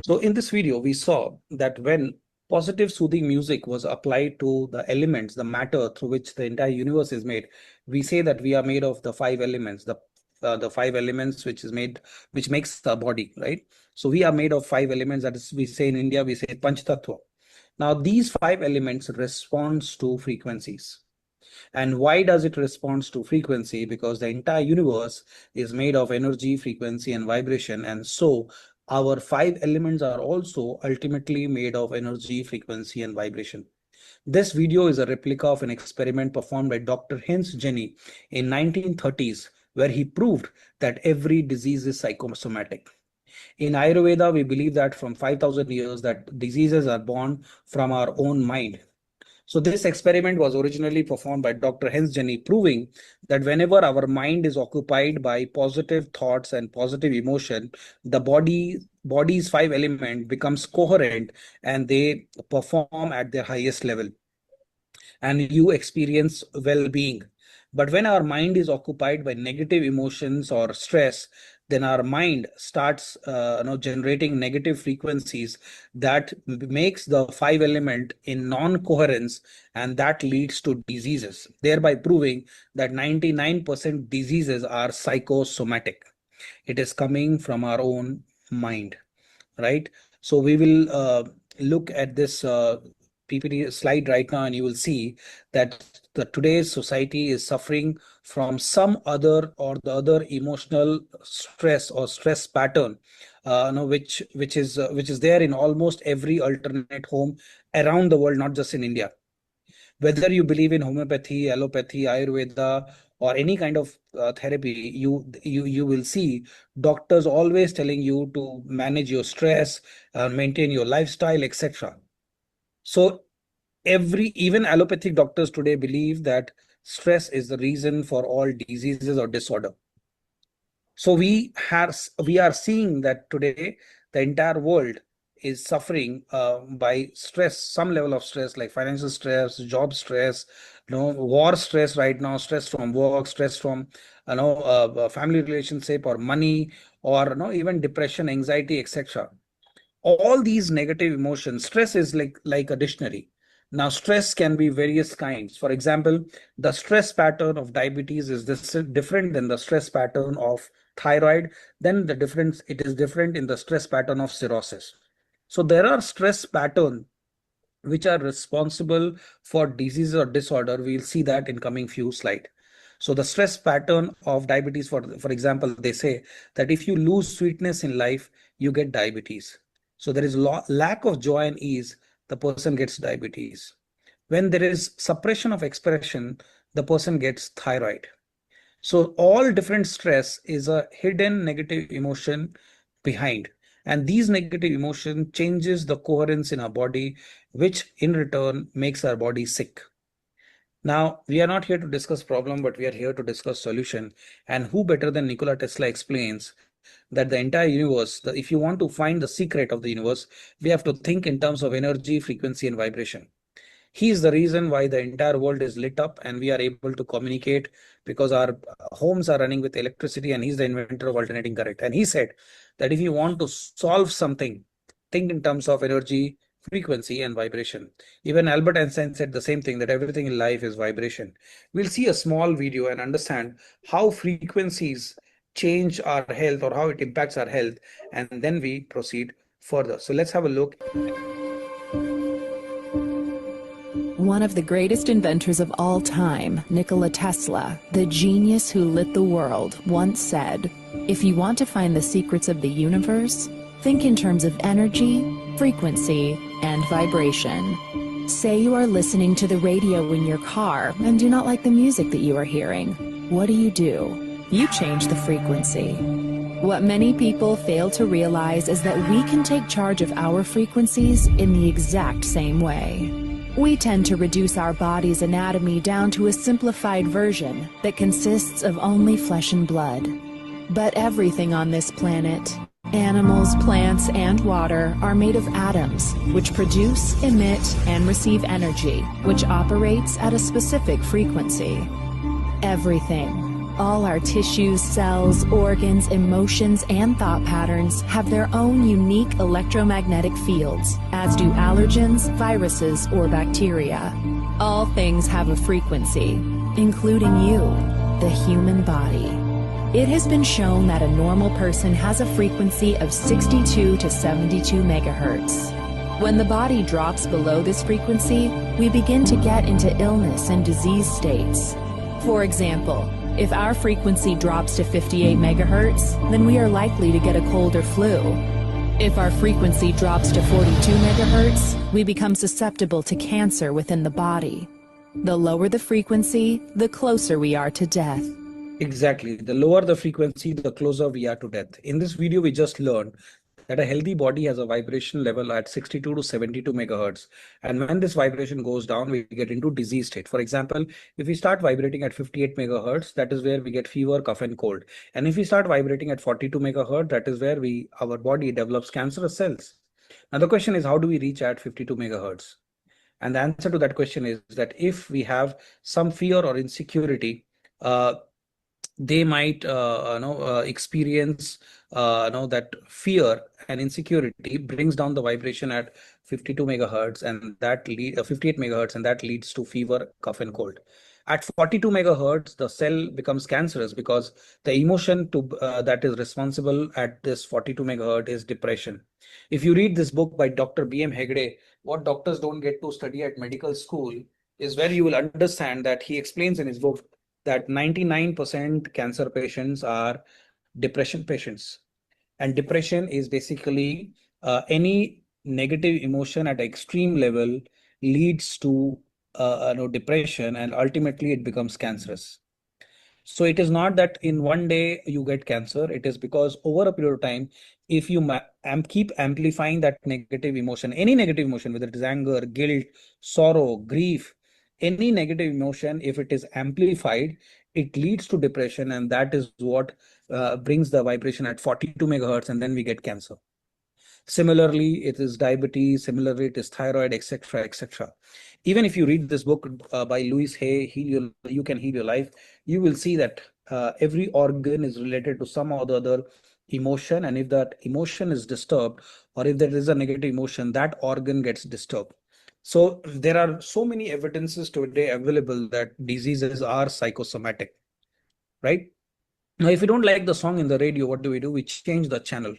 So in this video, we saw that when positive soothing music was applied to the elements, the matter through which the entire universe is made, we say that we are made of the five elements, the five elements which makes the body, right? So we are made of five elements. That is, we say in India, we say Panch Tattva. Now, these five elements responds to frequencies. And why does it respond to frequency? Because the entire universe is made of energy, frequency, and vibration. And so our five elements are also ultimately made of energy, frequency, and vibration. This video is a replica of an experiment performed by Dr. Heinz Jenny in 1930s, where he proved that every disease is psychosomatic. In Ayurveda, we believe that from 5,000 years that diseases are born from our own mind. So this experiment was originally performed by Dr. Heinz Jenny, proving that whenever our mind is occupied by positive thoughts and positive emotion, the body's five element becomes coherent and they perform at their highest level, and you experience well-being. But when our mind is occupied by negative emotions or stress, then our mind starts generating negative frequencies that makes the five element in non-coherence, and that leads to diseases, thereby proving that 99% diseases are psychosomatic. It is coming from our own mind, right? So we will look at this PPT slide right now, and you will see that the today's society is suffering from some other or the other emotional stress or stress pattern, which is there in almost every alternate home around the world, not just in India. Whether you believe in homeopathy, allopathy, Ayurveda, or any kind of therapy, you will see doctors always telling you to manage your stress, maintain your lifestyle, etc. So even allopathic doctors today believe that stress is the reason for all diseases or disorder. So we are seeing that today the entire world is suffering by stress, some level of stress, like financial stress, job stress, war stress right now, stress from work, stress from family relationship or money, or even depression, anxiety, etc. All these negative emotions. Stress is like a dictionary. Now stress can be various kinds. For example, the stress pattern of diabetes is different than the stress pattern of thyroid. Then it is different in the stress pattern of cirrhosis. So there are stress patterns which are responsible for disease or disorder. We'll see that in coming few slides. So the stress pattern of diabetes, for example, they say that if you lose sweetness in life, you get diabetes. So there is lack of joy and ease, the person gets diabetes. When there is suppression of expression, the person gets thyroid. So all different stress is a hidden negative emotion behind. And these negative emotion changes the coherence in our body, which in return makes our body sick. Now, we are not here to discuss problem, but we are here to discuss solution. And who better than Nikola Tesla explains that the entire universe, if you want to find the secret of the universe, we have to think in terms of energy, frequency, and vibration. He is the reason why the entire world is lit up and we are able to communicate, because our homes are running with electricity, and he's the inventor of alternating current. And he said that if you want to solve something, think in terms of energy, frequency, and vibration. Even Albert Einstein said the same thing, that everything in life is vibration. We'll see a small video and understand how frequencies change our health or how it impacts our health, and then we proceed further. So let's have a look. One of the greatest inventors of all time, Nikola Tesla, the genius who lit the world, once said, "If you want to find the secrets of the universe, think in terms of energy, frequency, and vibration." Say you are listening to the radio in your car and do not like the music that you are hearing. What do? You change the frequency. What many people fail to realize is that we can take charge of our frequencies in the exact same way. We tend to reduce our body's anatomy down to a simplified version that consists of only flesh and blood. But everything on this planet, animals, plants, and water, are made of atoms, which produce, emit, and receive energy, which operates at a specific frequency. Everything, All our tissues, cells, organs, emotions, and thought patterns have their own unique electromagnetic fields, as do allergens, viruses, or bacteria. All things have a frequency, including you, the human body. It has been shown that a normal person has a frequency of 62 to 72 megahertz. When the body drops below this frequency, we begin to get into illness and disease states. For example, if our frequency drops to 58 megahertz, then we are likely to get a cold or flu. If our frequency drops to 42 megahertz, we become susceptible to cancer within the body. The lower the frequency, the closer we are to death. Exactly. The lower the frequency, the closer we are to death. In this video, we just learned that a healthy body has a vibration level at 62 to 72 megahertz. And when this vibration goes down, we get into disease state. For example, if we start vibrating at 58 megahertz, that is where we get fever, cough, and cold. And if we start vibrating at 42 megahertz, that is where our body develops cancerous cells. Now, the question is, how do we reach at 52 megahertz? And the answer to that question is that if we have some fear or insecurity, they might experience that fear and insecurity brings down the vibration at 52 megahertz and that 58 megahertz, and that leads to fever, cough, and cold. At 42 megahertz, the cell becomes cancerous because the emotion that is responsible at this 42 megahertz is depression. If you read this book by Dr. B.M. Hegde, what doctors don't get to study at medical school, is where you will understand that he explains in his book that 99% cancer patients are depression patients. And depression is basically any negative emotion at extreme level leads to depression, and ultimately it becomes cancerous. So it is not that in one day you get cancer. It is because over a period of time, if you keep amplifying that negative emotion, any negative emotion, whether it is anger, guilt, sorrow, grief, any negative emotion, if it is amplified, it leads to depression, and that is what brings the vibration at 42 megahertz, and then we get cancer. Similarly, it is diabetes. Similarly, it is thyroid, etc., etc. Even if you read this book by Louis Hay, You Can Heal Your Life, you will see that every organ is related to some or the other emotion, and if that emotion is disturbed, or if there is a negative emotion, that organ gets disturbed. So there are so many evidences today available that diseases are psychosomatic, right? Now, if you don't like the song in the radio, what do? We change the channel.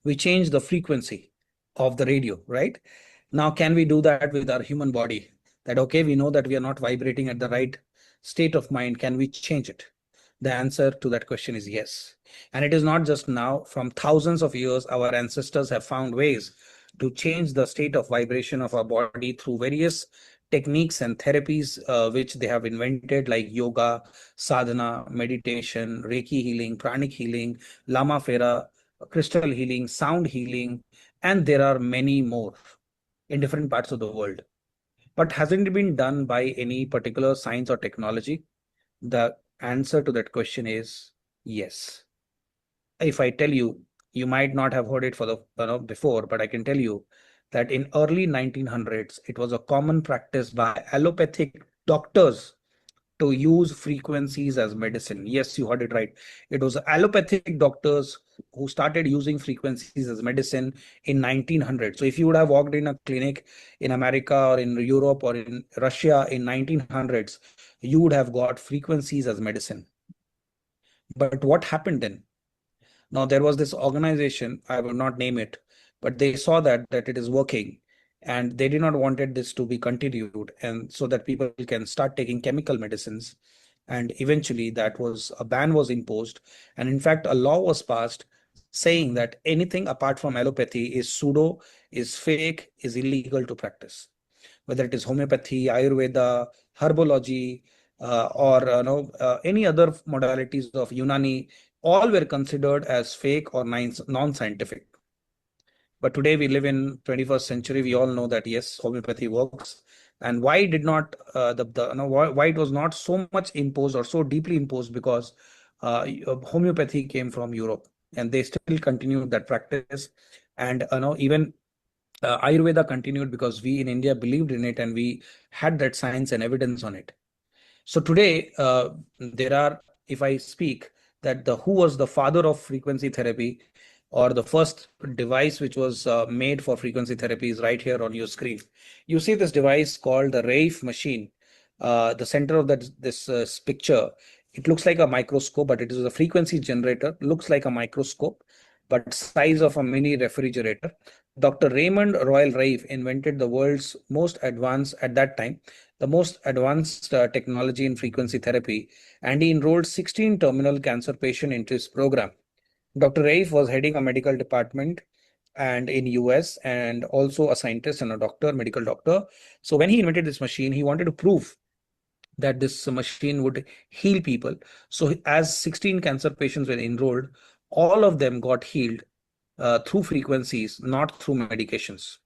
We change the frequency of the radio, right? Now, can we do that with our human body? That, okay, we know that we are not vibrating at the right state of mind. Can we change it? The answer to that question is yes. And it is not just now. From thousands of years, our ancestors have found ways to change the state of vibration of our body through various techniques and therapies which they have invented, like yoga, sadhana, meditation, Reiki healing, pranic healing, Lama Fera, crystal healing, sound healing, and there are many more in different parts of the world. But hasn't it been done by any particular science or technology? The answer to that question is yes. If I tell you, you might not have heard it for the before, but I can tell you that in early 1900s, it was a common practice by allopathic doctors to use frequencies as medicine. Yes, you heard it right. It was allopathic doctors who started using frequencies as medicine in 1900. So if you would have walked in a clinic in America or in Europe or in Russia in 1900s, you would have got frequencies as medicine. But what happened then? Now, there was this organization, I will not name it, but they saw that it is working, and they did not wanted this to be continued, and so that people can start taking chemical medicines. And eventually a ban was imposed. And in fact, a law was passed saying that anything apart from allopathy is pseudo, is fake, is illegal to practice. Whether it is homeopathy, Ayurveda, herbology, or any other modalities of Unani, all were considered as fake or non-scientific. But today we live in 21st century. We all know that yes, homeopathy works. And why did not why it was not so much imposed or so deeply imposed? Because homeopathy came from Europe, and they still continued that practice. And even Ayurveda continued because we in India believed in it, and we had that science and evidence on it. So today, there are if I speak that the who was the father of frequency therapy, or the first device which was made for frequency therapy, is right here on your screen. You see this device called the Rafe machine. The center of this picture, it looks like a microscope, but it is a frequency generator. Looks like a microscope, but size of a mini refrigerator. Dr. Raymond Royal Rife invented the world's most advanced, at that time, the most advanced technology in frequency therapy, and he enrolled 16 terminal cancer patients into his program. Dr. Raif was heading a medical department and in US, and also a scientist and a doctor, medical doctor. So when he invented this machine, he wanted to prove that this machine would heal people. So as 16 cancer patients were enrolled, all of them got healed through frequencies, not through medications.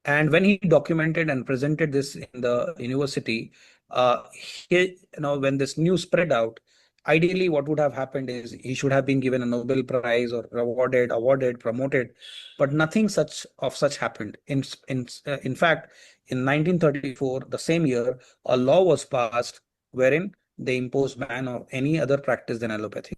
And when he documented and presented this in the university, when this news spread out, ideally what would have happened is he should have been given a Nobel Prize or awarded, promoted, but nothing such happened. In fact, in 1934, the same year, a law was passed wherein they imposed ban of any other practice than allopathy.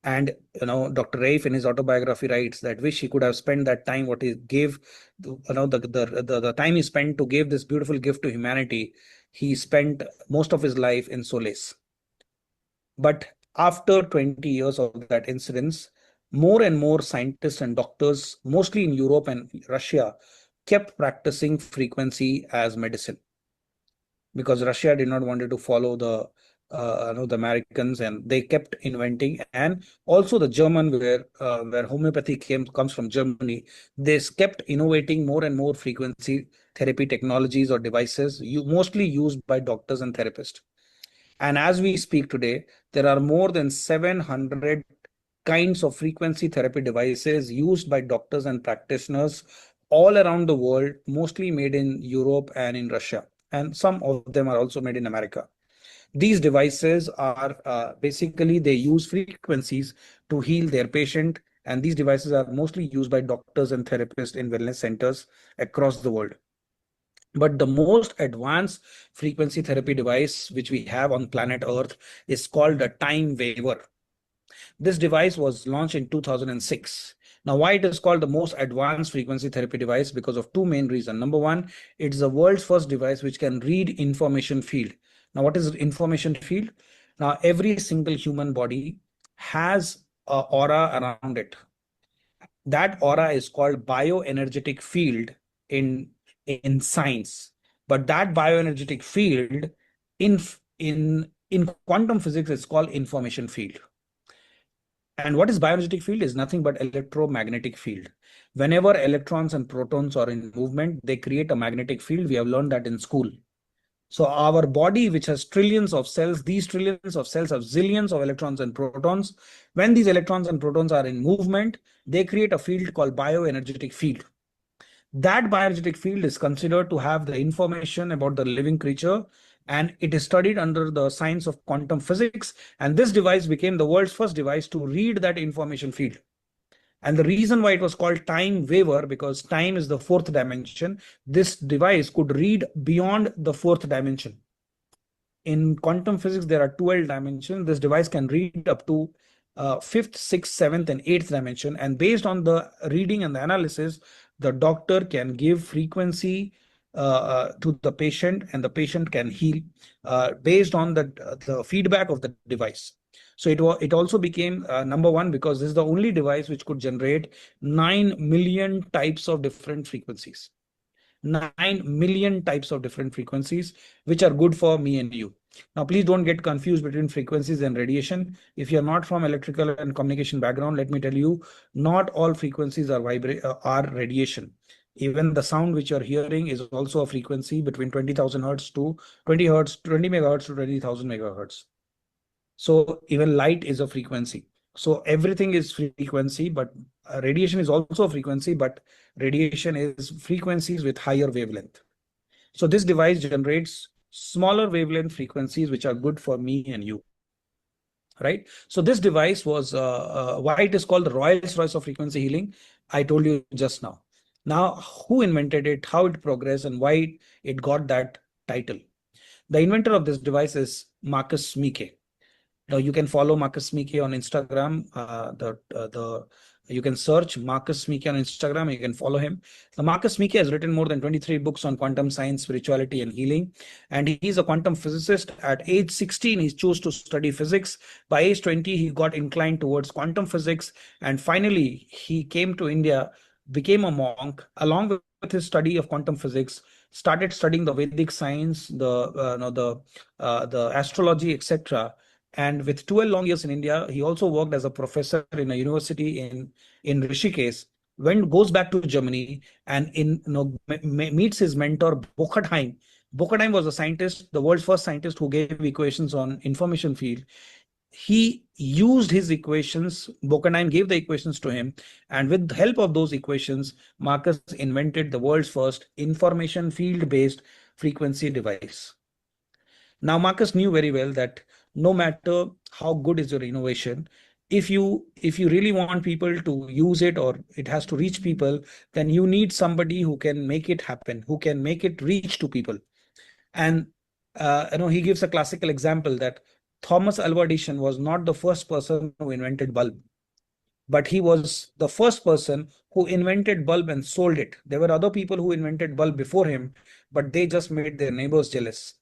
And Dr. Raif in his autobiography writes that wish he could have spent that time what he gave, the time he spent to give this beautiful gift to humanity. He spent most of his life in solace. But after 20 years of that incidence, more and more scientists and doctors, mostly in Europe and Russia, kept practicing frequency as medicine, because Russia did not want to follow the Americans, and they kept inventing. And also the German, where homeopathy comes from Germany, they kept innovating more and more frequency therapy technologies or devices, mostly used by doctors and therapists. And as we speak today, there are more than 700 kinds of frequency therapy devices used by doctors and practitioners all around the world, mostly made in Europe and in Russia. And some of them are also made in America. These devices are basically, they use frequencies to heal their patient. And these devices are mostly used by doctors and therapists in wellness centers across the world. But the most advanced frequency therapy device which we have on planet Earth is called a time waver. This device was launched in 2006. Now, why it is called the most advanced frequency therapy device? Because of two main reasons. Number one, it's the world's first device which can read information field. Now, what is information field? Now, every single human body has an aura around it. That aura is called bioenergetic field in science. But that bioenergetic field in in quantum physics is called information field. And what is bioenergetic field is nothing but electromagnetic field. Whenever electrons and protons are in movement, they create a magnetic field. We have learned that in school. So our body, which has trillions of cells, these trillions of cells have zillions of electrons and protons. When these electrons and protons are in movement, they create a field called bioenergetic field. That bioenergetic field is considered to have the information about the living creature, and it is studied under the science of quantum physics. And this device became the world's first device to read that information field. And the reason why it was called time waver, because time is the fourth dimension. This device could read beyond the fourth dimension. In quantum physics, there are 12 dimensions. This device can read up to fifth, sixth, seventh, and eighth dimension. And based on the reading and the analysis, the doctor can give frequency to the patient, and the patient can heal based on the feedback of the device. So it also became number one because this is the only device which could generate 9 million types of different frequencies. 9 million types of different frequencies, which are good for me and you. Now, please don't get confused between frequencies and radiation. If you're not from electrical and communication background, let me tell you, not all frequencies are radiation. Even the sound which you're hearing is also a frequency between 20,000 hertz to 20 hertz, 20 megahertz to 20,000 megahertz. So even light is a frequency. So everything is frequency, but radiation is also a frequency, but radiation is frequencies with higher wavelength. So this device generates smaller wavelength frequencies, which are good for me and you. Right. So this device was why it is called the Rolls Royce of frequency healing. I told you just now. Now, who invented it, how it progressed, and why it got that title? The inventor of this device is Marcus Meeke. Now you can follow Marcus Meeke on Instagram. The you can search Marcus Meeke on Instagram. You can follow him. The Marcus Meeke has written more than 23 books on quantum science, spirituality, and healing. And he's a quantum physicist. At age 16, he chose to study physics. By age 20, he got inclined towards quantum physics. And finally, he came to India, became a monk, along with his study of quantum physics, started studying the Vedic science, the astrology, etc. And with 12 long years in India, he also worked as a professor in a university in Rishikesh. When goes back to Germany and meets his mentor Bochertheim. Bochertheim was a scientist, the world's first scientist who gave equations on information field. He used his equations. Bochertheim gave the equations to him, and with the help of those equations, Marcus invented the world's first information field-based frequency device. Now, Marcus knew very well that no matter how good is your innovation, if you really want people to use it or it has to reach people, then you need somebody who can make it happen, who can make it reach to people. And he gives a classical example that Thomas Alva Edison was not the first person who invented bulb, but he was the first person who invented bulb and sold it. There were other people who invented bulb before him, but they just made their neighbors jealous.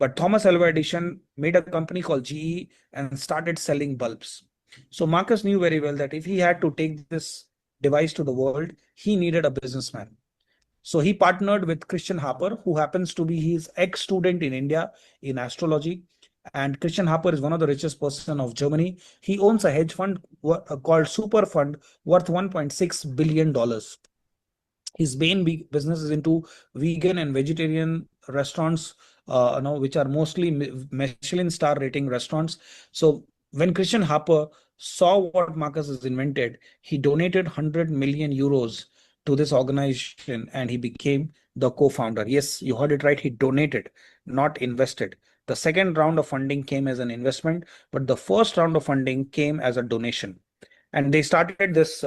But Thomas Alva Edison made a company called GE and started selling bulbs. So Marcus knew very well that if he had to take this device to the world, he needed a businessman. So he partnered with Christian Harper, who happens to be his ex-student in India in astrology. And Christian Harper is one of the richest person of Germany. He owns a hedge fund called Super Fund worth $1.6 billion. His main business is into vegan and vegetarian restaurants, which are mostly Michelin star rating restaurants. So when Christian Harper saw what Marcus has invented, he donated 100 million euros to this organization and he became the co-founder. Yes, you heard it right. He donated, not invested. The second round of funding came as an investment, but the first round of funding came as a donation. And they started this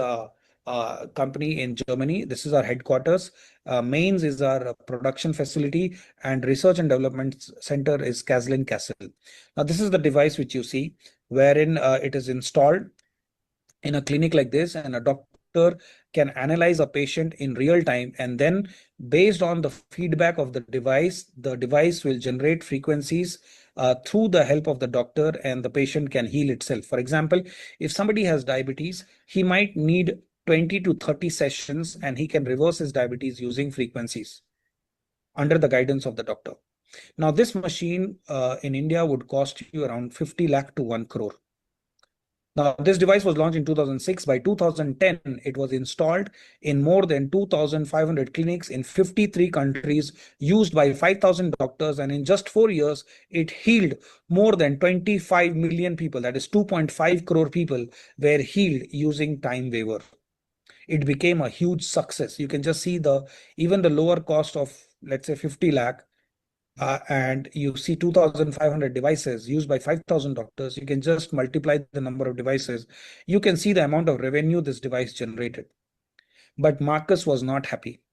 company in Germany. This is our headquarters. Mainz is our production facility, and research and development center is Kaslin Castle. Now, this is the device which you see, wherein it is installed in a clinic like this, and a doctor can analyze a patient in real time, and then based on the feedback of the device will generate frequencies through the help of the doctor, and the patient can heal itself. For example, if somebody has diabetes, he might need 20 to 30 sessions and he can reverse his diabetes using frequencies under the guidance of the doctor. Now, this machine in India would cost you around 50 lakh to 1 crore. Now, this device was launched in 2006. By 2010, it was installed in more than 2,500 clinics in 53 countries, used by 5,000 doctors, and in just 4 years, it healed more than 25 million people. That is 2.5 crore people were healed using time waiver. It became a huge success. You can just see even the lower cost of, let's say, 50 lakh and you see 2,500 devices used by 5,000 doctors, you can just multiply the number of devices. You can see the amount of revenue this device generated. But Marcus was not happy.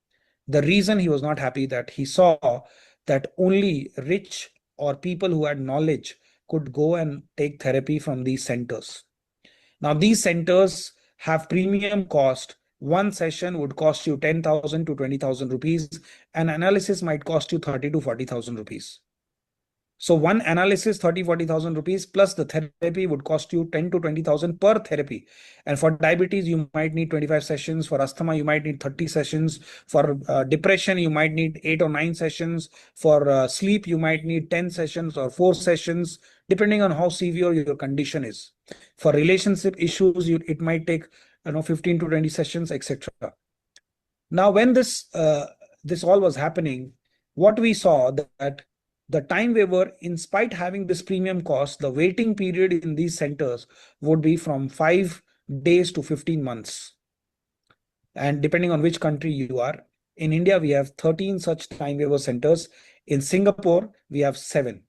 The reason he was not happy that he saw that only rich or people who had knowledge could go and take therapy from these centers. Now, these centers have premium cost. One session would cost you 10,000 to 20,000 rupees. An analysis might cost you 30 to 40,000 rupees. So one analysis, 30-40,000 rupees, plus the therapy would cost you 10 to 20,000 per therapy. And for diabetes, you might need 25 sessions. For asthma, you might need 30 sessions. For depression, you might need 8 or 9 sessions. For sleep, you might need 10 sessions or 4 sessions, depending on how severe your condition is. For relationship issues, it might take 15 to 20 sessions, etc. Now, when this all was happening, what we saw that the time waiver, in spite having this premium cost, the waiting period in these centers would be from 5 days to 15 months. And depending on which country you are, in India, we have 13 such time waiver centers. In Singapore, we have 7.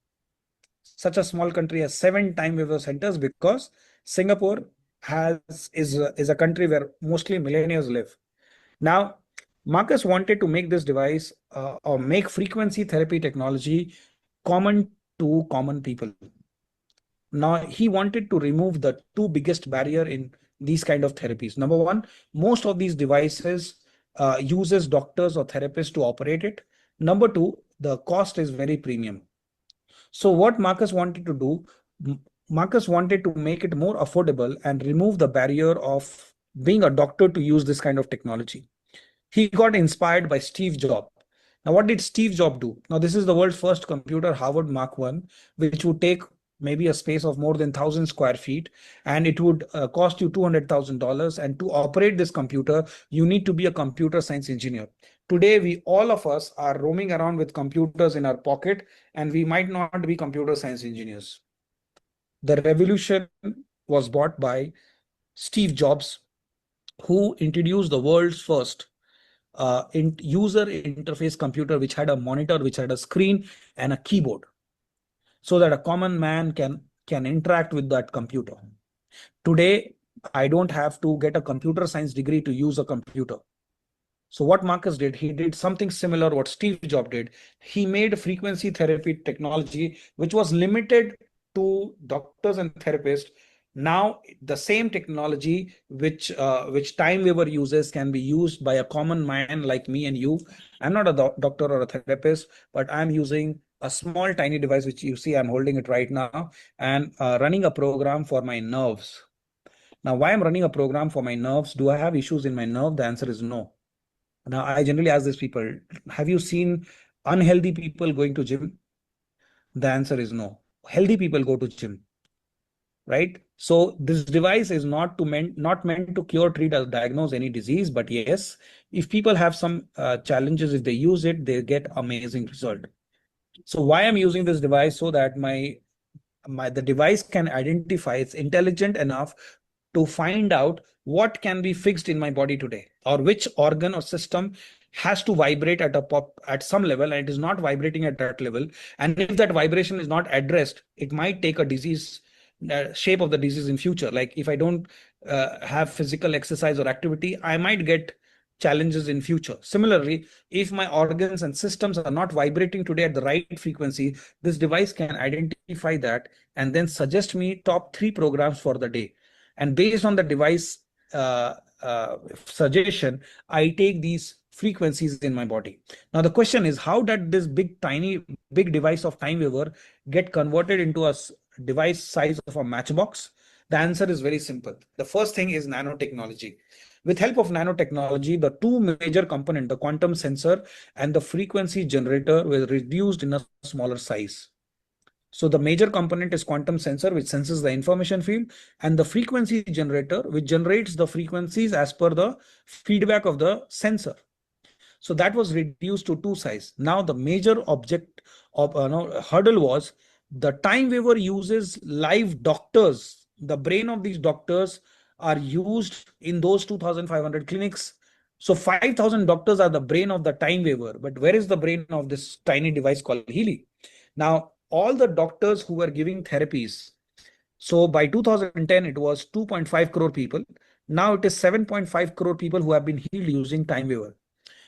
Such a small country has 7 time waiver centers because Singapore is a country where mostly millennials live. Now, Marcus wanted to make this device or make frequency therapy technology common to common people. Now, he wanted to remove the two biggest barrier in these kind of therapies. Number one, most of these devices uses doctors or therapists to operate it. Number two, the cost is very premium. So what Marcus wanted to do, Marcus wanted to make it more affordable and remove the barrier of being a doctor to use this kind of technology. He got inspired by Steve Jobs. Now, what did Steve Jobs do? Now, this is the world's first computer, Harvard Mark One, which would take maybe a space of more than 1,000 square feet, and it would cost you $200,000. And to operate this computer, you need to be a computer science engineer. Today, all of us are roaming around with computers in our pocket, and we might not be computer science engineers. The revolution was brought by Steve Jobs, who introduced the world's first user interface computer, which had a monitor, which had a screen and a keyboard, so that a common man can interact with that computer. Today, I don't have to get a computer science degree to use a computer. So what Marcus did, he did something similar what Steve Jobs did. He made frequency therapy technology, which was limited to doctors and therapists. Now the same technology which Time Weaver uses can be used by a common man like me and you. I'm not a doctor or a therapist, but I'm using a small tiny device, which you see I'm holding it right now, and running a program for my nerves. Now, why I'm running a program for my nerves? Do I have issues in my nerve? The answer is no. Now, I generally ask these people, have you seen unhealthy people going to gym? The answer is no. Healthy people go to gym, right? So this device is not meant to cure, treat, or diagnose any disease. But yes, if people have some challenges, if they use it, they get amazing result. So why I'm using this device? So that the device can identify, it's intelligent enough to find out what can be fixed in my body today, or which organ or system has to vibrate at some level, and it is not vibrating at that level. And if that vibration is not addressed, it might take a disease shape of the disease in future. Like if I don't have physical exercise or activity, I might get challenges in future. Similarly, if my organs and systems are not vibrating today at the right frequency, this device can identify that and then suggest me top 3 programs for the day. And based on the device suggestion, I take these frequencies in my body. Now the question is, how did this big device of Time Weaver get converted into a device size of a matchbox? The answer is very simple. The first thing is nanotechnology. With help of nanotechnology, the two major components, the quantum sensor and the frequency generator, were reduced in a smaller size. So the major component is quantum sensor, which senses the information field, and the frequency generator, which generates the frequencies as per the feedback of the sensor. So that was reduced to two size. Now the major object of hurdle was the Time Weaver uses live doctors. The brain of these doctors are used in those 2,500 clinics. So 5,000 doctors are the brain of the Time Weaver. But where is the brain of this tiny device called Healy? Now, all the doctors who were giving therapies, so by 2010, it was 2.5 crore people. Now it is 7.5 crore people who have been healed using Time Weaver.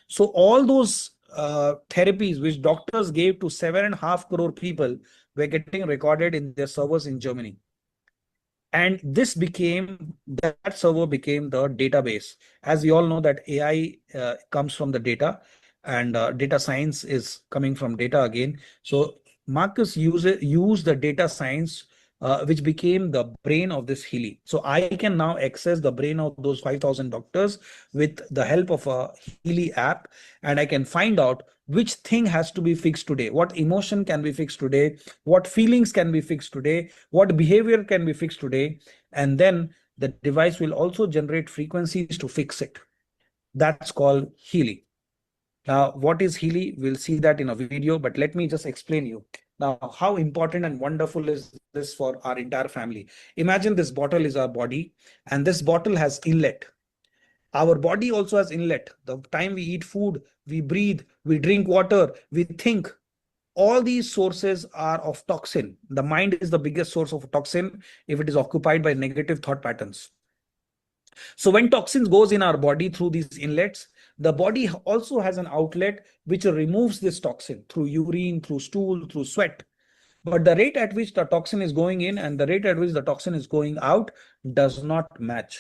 So all those therapies which doctors gave to 7.5 crore people were getting recorded in their servers in Germany. And that server became the database. As we all know that AI comes from the data, and data science is coming from data again. So Marcus used the data science, which became the brain of this Healy. So I can now access the brain of those 5,000 doctors with the help of a Healy app, and I can find out which thing has to be fixed today, what emotion can be fixed today, what feelings can be fixed today, what behavior can be fixed today, and then the device will also generate frequencies to fix it. That's called Healy. Now, what is Healy? We'll see that in a video, but let me just explain you. Now, how important and wonderful is this for our entire family? Imagine this bottle is our body, and this bottle has inlet. Our body also has inlet. The time we eat food, we breathe, we drink water, we think. All these sources are of toxin. The mind is the biggest source of toxin if it is occupied by negative thought patterns. So when toxins goes in our body through these inlets, the body also has an outlet which removes this toxin through urine, through stool, through sweat. But the rate at which the toxin is going in and the rate at which the toxin is going out does not match.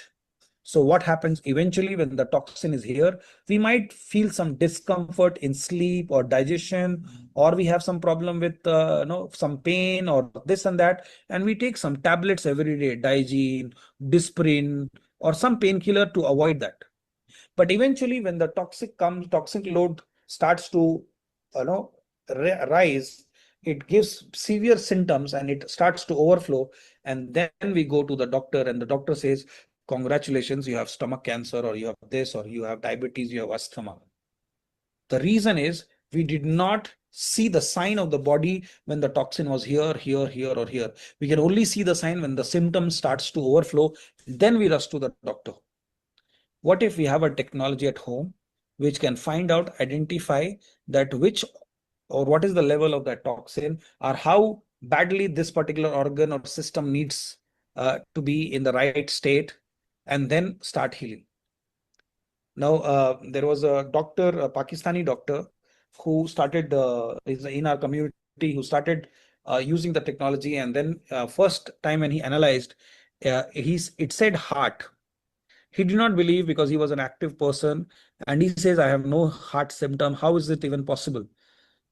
So what happens eventually when the toxin is here, we might feel some discomfort in sleep or digestion, or we have some problem with some pain or this and that, and we take some tablets every day, Digene, Disprin, or some painkiller to avoid that. But eventually, when the toxic load starts to rise, it gives severe symptoms and it starts to overflow. And then we go to the doctor, and the doctor says, congratulations, you have stomach cancer, or you have this, or you have diabetes, you have asthma. The reason is we did not see the sign of the body when the toxin was here, here, here, or here. We can only see the sign when the symptom starts to overflow. Then we rush to the doctor. What if we have a technology at home which can find out, identify that which or what is the level of that toxin, or how badly this particular organ or system needs to be in the right state, and then start healing. Now, there was a doctor, a Pakistani doctor, who started is in our community, who started using the technology, and then first time when he analyzed, it said heart. He did not believe because he was an active person, and he says, I have no heart symptom. How is it even possible?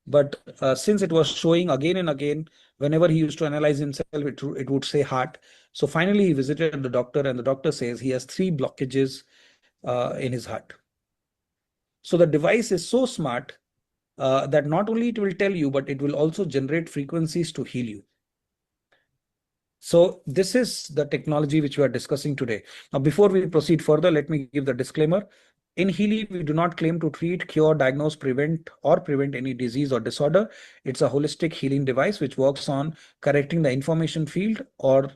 But since it was showing again and again, whenever he used to analyze himself, it would say heart. So finally, he visited the doctor, and the doctor says he has 3 blockages in his heart. So the device is so smart that not only it will tell you, but it will also generate frequencies to heal you. So this is the technology which we are discussing today. Now, before we proceed further, let me give the disclaimer. In Healy, we do not claim to treat, cure, diagnose, prevent any disease or disorder. It's a holistic healing device which works on correcting the information field, or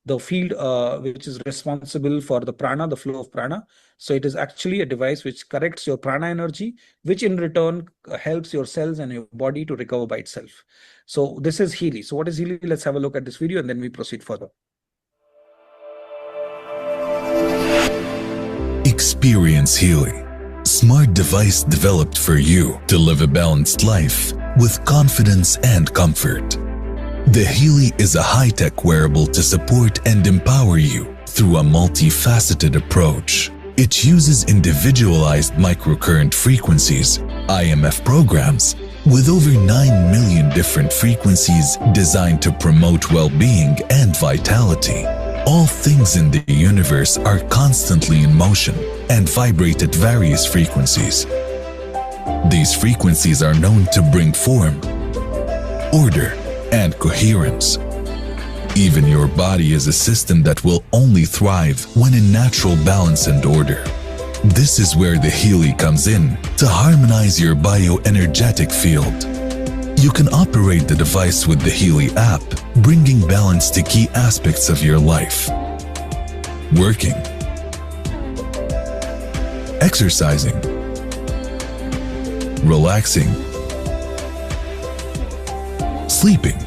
the field which is responsible for the prana, the flow of prana. So it is actually a device which corrects your prana energy, which in return helps your cells and your body to recover by itself. So this is Healy. So what is Healy? Let's have a look at this video and then we proceed further. Experience Healy, smart device developed for you to live a balanced life with confidence and comfort. The Healy is a high-tech wearable to support and empower you through a multifaceted approach. It uses individualized microcurrent frequencies, IMF programs, with over 9 million different frequencies designed to promote well-being and vitality. All things in the universe are constantly in motion and vibrate at various frequencies. These frequencies are known to bring form, order, and coherence. Even your body is a system that will only thrive when in natural balance and order. This is where the Healy comes in to harmonize your bioenergetic field. You can operate the device with the Healy app, bringing balance to key aspects of your life. Working, exercising, relaxing, sleeping,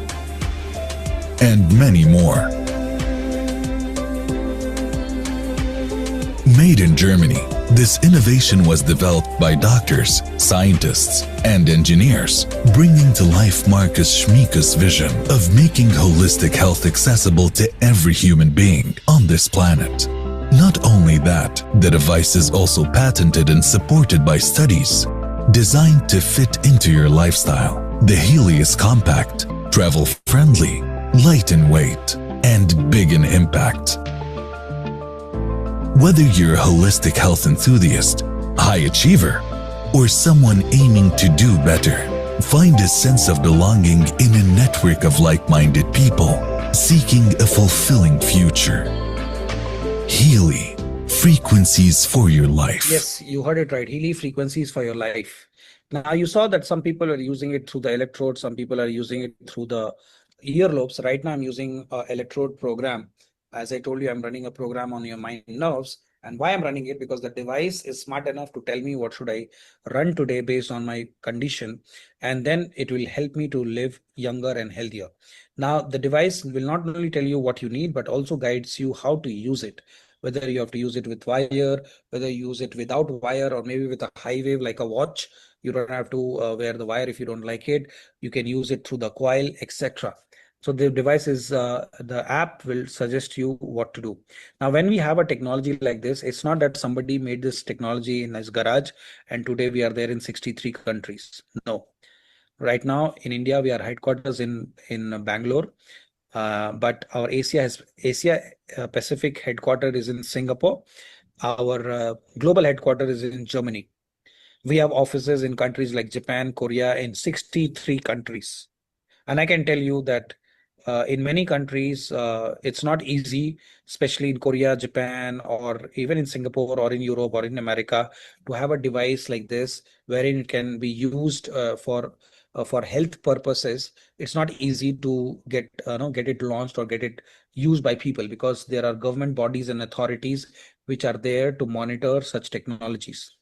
and many more. Made in Germany, this innovation was developed by doctors, scientists, and engineers, bringing to life Marcus Schmieka's vision of making holistic health accessible to every human being on this planet. Not only that, the device is also patented and supported by studies. Designed to fit into your lifestyle, the Healy is compact, travel-friendly, light in weight, and big in impact. Whether you're a holistic health enthusiast, high achiever, or someone aiming to do better, find a sense of belonging in a network of like-minded people seeking a fulfilling future. Healy, frequencies for your life. Yes, you heard it right. Healy, frequencies for your life. Now, you saw that some people are using it through the electrode, some people are using it through the earlobes. Right now, I'm using an electrode program. As I told you, I'm running a program on your mind nerves. And why I'm running it? Because the device is smart enough to tell me what should I run today based on my condition. And then it will help me to live younger and healthier. Now, the device will not only tell you what you need, but also guides you how to use it. Whether you have to use it with wire, whether you use it without wire, or maybe with a high wave like a watch. You don't have to wear the wire if you don't like it. You can use it through the coil, etc. So the device is the app will suggest you what to do. Now, when we have a technology like this, it's not that somebody made this technology in his garage and today we are there in 63 countries. No. Right now in India, we are headquarters in Bangalore, but our Asia Pacific headquarter is in Singapore. Our global headquarter is in Germany. We have offices in countries like Japan, Korea, in 63 countries. And I can tell you that in many countries, it's not easy, especially in Korea, Japan, or even in Singapore or in Europe or in America, to have a device like this wherein it can be used for health purposes. It's not easy to get get it launched or get it used by people because there are government bodies and authorities which are there to monitor such technologies.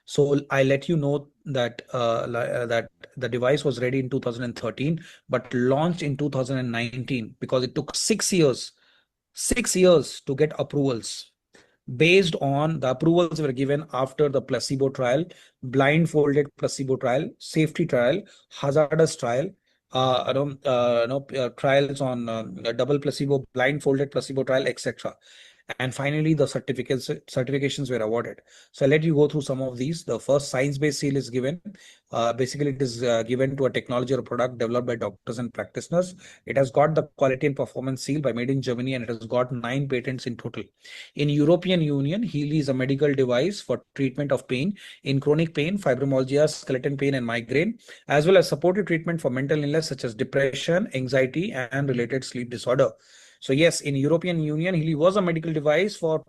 So I let you know that that the device was ready in 2013, but launched in 2019 because it took 6 years, 6 years to get approvals. Based on the approvals were given after the placebo trial, blindfolded placebo trial, safety trial, hazardous trial, trials on double placebo, blindfolded placebo trial, etc. And finally, the certifications were awarded. So I'll let you go through some of these. The first science-based seal is given. Basically, it is given to a technology or a product developed by doctors and practitioners. It has got the quality and performance seal by Made in Germany, and it has got 9 patents in total. In European Union, Healy is a medical device for treatment of pain in chronic pain, fibromyalgia, skeleton pain, and migraine, as well as supportive treatment for mental illness such as depression, anxiety, and related sleep disorder. So yes, in European Union, Healy was a medical device for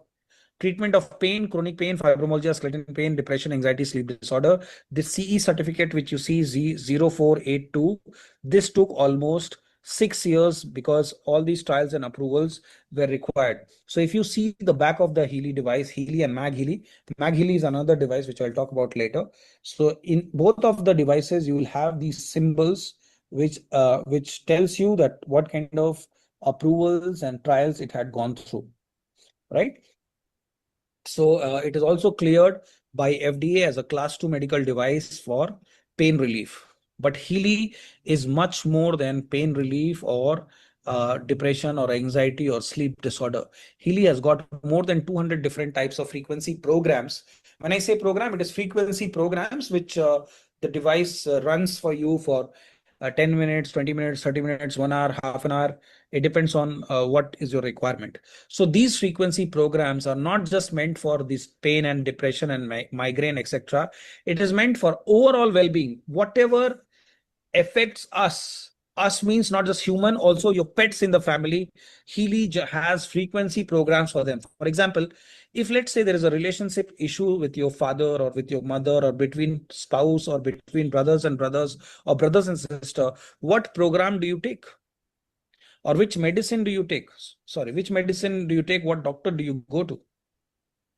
treatment of pain, chronic pain, fibromyalgia, skeleton pain, depression, anxiety, sleep disorder. The CE certificate, which you see Z0482, this took almost 6 years because all these trials and approvals were required. So if you see the back of the Healy device, Healy and Mag Healy is another device which I'll talk about later. So in both of the devices, you will have these symbols which tells you that what kind of approvals and trials it had gone through, right? So it is also cleared by FDA as a class 2 medical device for pain relief. But Healy is much more than pain relief or depression or anxiety or sleep disorder. Healy has got more than 200 different types of frequency programs. When I say program, it is frequency programs which the device runs for you for 10 minutes, 20 minutes, 30 minutes, 1 hour, half an hour. It depends on what is your requirement. So these frequency programs are not just meant for this pain and depression and migraine, etc. It is meant for overall well-being. Whatever affects us means not just human, also your pets in the family. Healy has frequency programs for them. For example, if let's say there is a relationship issue with your father or with your mother or between spouse or between brothers and brothers or brothers and sister, what program do you take? Or which medicine do you take? Sorry, which medicine do you take? What doctor do you go to?